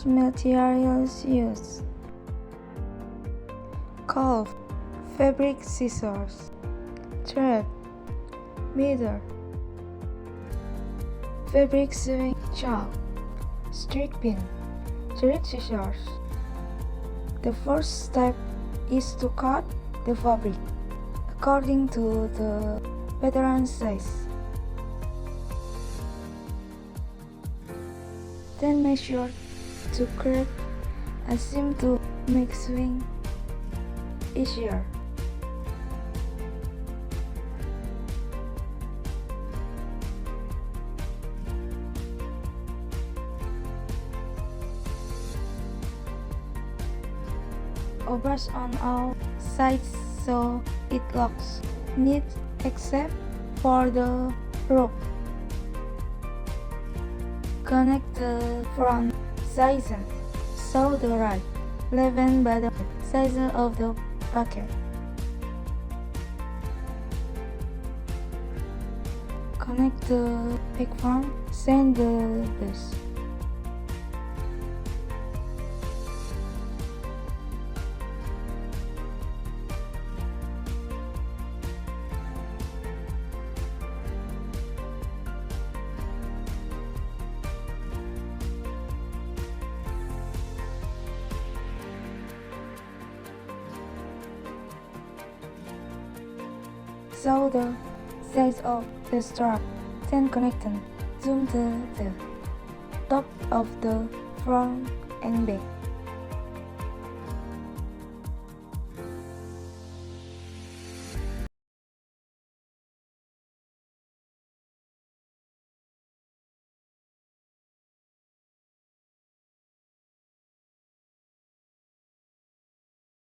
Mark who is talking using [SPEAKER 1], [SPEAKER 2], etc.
[SPEAKER 1] materials used: calf, fabric scissors, thread, meter, fabric sewing chalk, straight pin, thread scissors. The first step is to cut the fabric according to the pattern size. Then measure to create a seam to make sewing easier. Brush on all sides so it looks neat except for the rope. Connect the front sides. Sew the right, left and bottom sides of the bucket. Connect the back front, send the base. Sew the sides of the strap, then connect them. Zoom the top of the front and back.